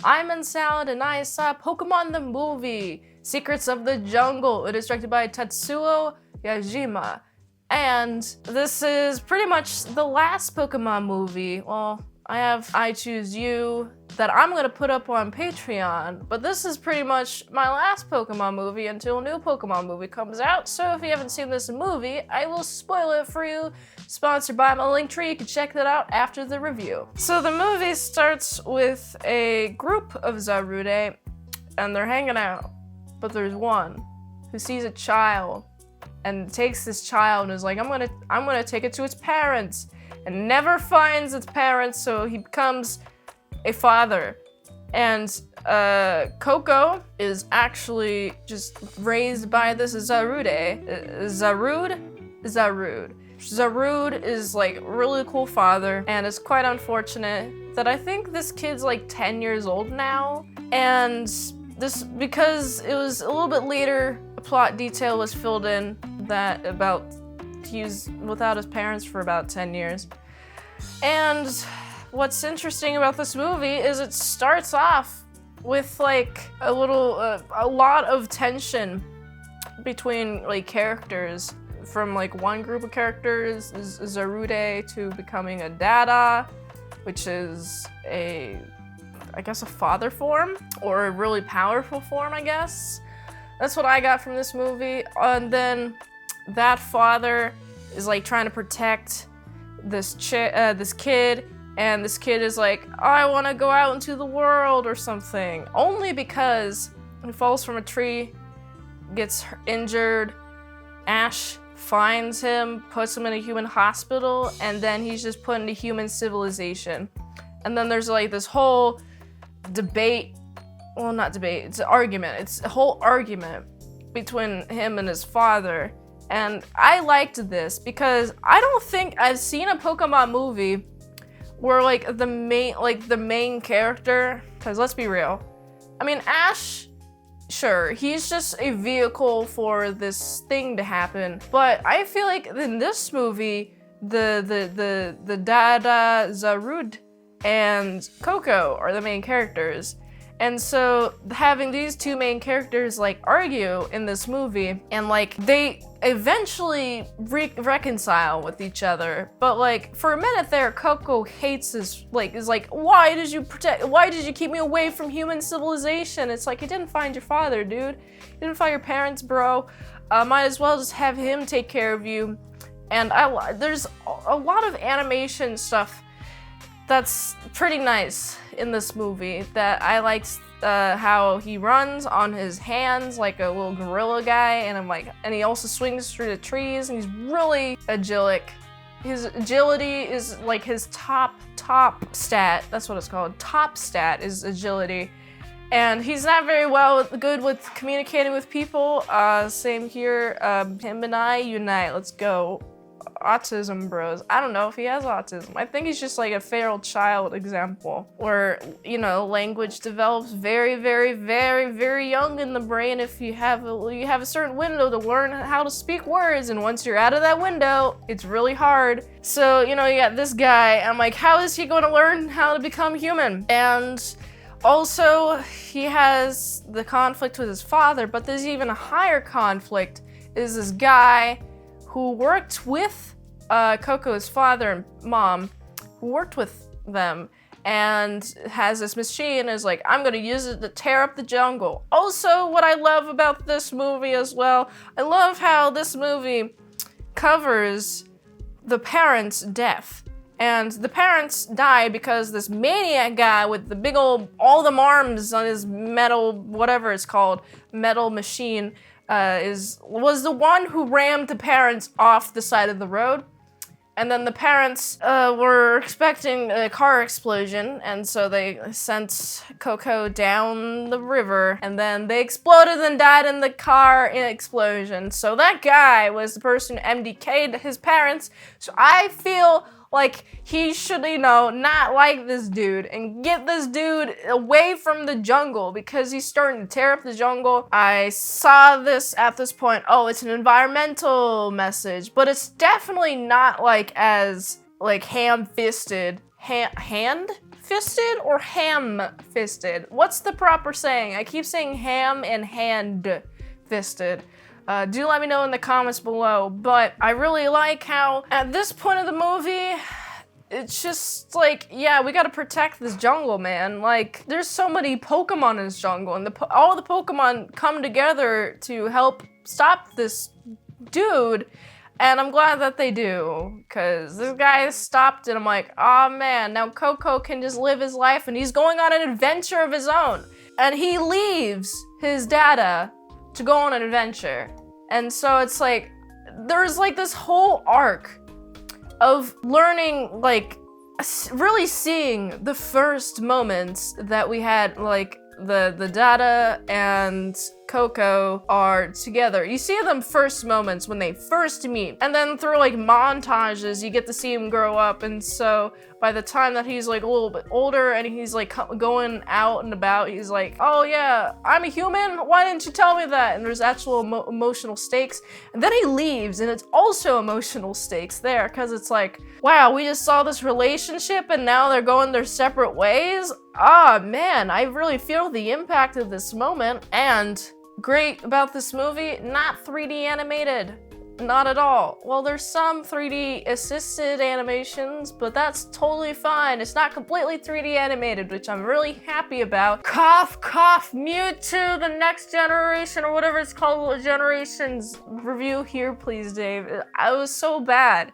itsmintsalad and I saw Pokémon the movie, Secrets of the Jungle. It is directed by Tatsuo Yajima. And this is pretty much the last Pokémon movie. Well, I have I Choose You that I'm gonna put up on Patreon, but this is pretty much my last Pokemon movie until a new Pokemon movie comes out. So if you haven't seen this movie, I will spoil it for you. Sponsored by my Linktree, you can check that out after the review. So the movie starts with a group of Zarude, and they're hanging out, but there's one who sees a child and takes this child and is like, I'm gonna take it to its parents, and never finds its parents, so he becomes a father. And Koko is actually just raised by this Zarude. Zarude is like a really cool father, and it's quite unfortunate that I think this kid's like 10 years old now. And this, because it was a little bit later, a plot detail was filled in that about he's without his parents for about 10 years. And what's interesting about this movie is it starts off with like a lot of tension between like characters, from like one group of characters, Zarude, to becoming a Dada, which is I guess a father form, or a really powerful form, I guess. That's what I got from this movie. And then that father is like trying to protect this kid, and this kid is like, I want to go out into the world or something, only because he falls from a tree, gets injured. Ash finds him, puts him in a human hospital, and then he's just put into human civilization. And then there's like this whole debate, well, not debate, it's an argument. It's a whole argument between him and his father. And I liked this because I don't think I've seen a Pokemon movie where like the main character, because let's be real, I mean, Ash, sure, he's just a vehicle for this thing to happen, but I feel like in this movie, the Dada, Zarude, and Koko are the main characters. And so having these two main characters like argue in this movie, and like they eventually reconcile with each other, but like for a minute there, Koko hates is like, why did you keep me away from human civilization? It's like, you didn't find your father, dude. You didn't find your parents, bro. Might as well just have him take care of you. And there's a lot of animation stuff that's pretty nice in this movie. That I liked how he runs on his hands like a little gorilla guy, and he also swings through the trees, and he's really agilic. His agility is like his top stat. That's what it's called. Top stat is agility. And he's not very good with communicating with people. Same here. Him and I unite. Let's go. Autism bros. I don't know if he has autism. I think he's just like a feral child example, where, you know, language develops very, very, very, very young in the brain. If you have a certain window to learn how to speak words, and once you're out of that window, it's really hard. So, you know, you got this guy. I'm like, how is he going to learn how to become human? And also, he has the conflict with his father, but there's even a higher conflict. Is this guy who worked with Koko's father and mom, who worked with them, and has this machine, is like, I'm gonna use it to tear up the jungle. Also, what I love about this movie as well, I love how this movie covers the parents' death. And the parents die because this maniac guy with the big all the arms on his metal, whatever it's called, metal machine, was the one who rammed the parents off the side of the road. And then the parents were expecting a car explosion, and so they sent Koko down the river, and then they exploded and died in the car explosion. So that guy was the person who MDK'd his parents. So I feel like he should, you know, not like this dude and get this dude away from the jungle, because he's starting to tear up the jungle. I saw this at this point, oh, it's an environmental message, but it's definitely not like as like ham-fisted fisted or ham fisted? What's the proper saying? I keep saying ham and hand fisted. Do let me know in the comments below, but I really like how at this point of the movie, it's just like, yeah, we gotta protect this jungle, man. Like, there's so many Pokemon in this jungle, and all the Pokemon come together to help stop this dude, and I'm glad that they do, because this guy stopped, and I'm like, oh man, now Koko can just live his life, and he's going on an adventure of his own. And he leaves his Dada to go on an adventure. And so it's like, there's like this whole arc of learning, like, really seeing the first moments that we had, like, the Dada and Koko are together. You see them first moments when they first meet, and then through like montages you get to see him grow up, and so by the time that he's like a little bit older and he's like going out and about, he's like, oh yeah, I'm a human, why didn't you tell me that? And there's actual emotional stakes, and then he leaves and it's also emotional stakes there, because it's like, wow, we just saw this relationship and now they're going their separate ways. Ah man, I really feel the impact of this moment. And great about this movie, not 3D animated. Not at all. Well, there's some 3D assisted animations, but that's totally fine. It's not completely 3D animated, which I'm really happy about. Cough, cough, Mewtwo, the next generation, or whatever it's called, generations review here, please, Dave. It was so bad.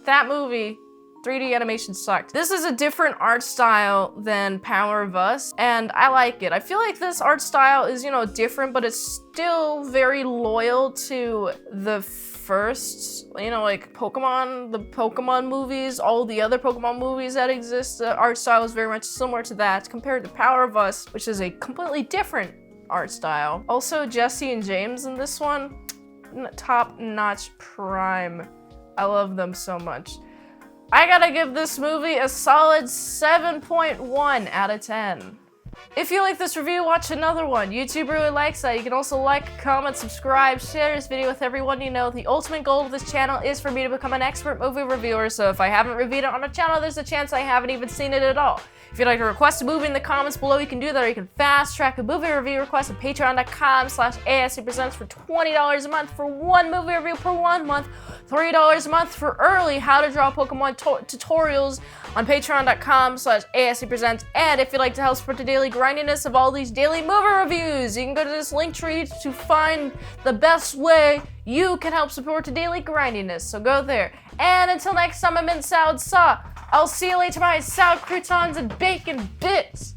That movie, 3D animation sucked. This is a different art style than Power of Us, and I like it. I feel like this art style is, you know, different, but it's still very loyal to the first, you know, like Pokemon, the Pokemon movies, all the other Pokemon movies that exist. The art style is very much similar to that compared to Power of Us, which is a completely different art style. Also, Jesse and James in this one, top-notch prime. I love them so much. I gotta give this movie a solid 7.1 out of 10. If you like this review, watch another one. YouTube really likes that. You can also like, comment, subscribe, share this video with everyone you know. The ultimate goal of this channel is for me to become an expert movie reviewer, so if I haven't reviewed it on the channel, there's a chance I haven't even seen it at all. If you'd like to request a movie in the comments below, you can do that, or you can fast track a movie review request at patreon.com/ASEPresents for $20 a month for one movie review per 1 month, $3 a month for early how to draw Pokemon tutorials on patreon.com/ASEPresents. And if you'd like to help support the daily grindiness of all these daily movie reviews, you can go to this link tree to find the best way you can help support the daily grindiness. So go there. And until next time, I'm Mint Salad Saw. I'll see you later, my salad croutons and bacon bits.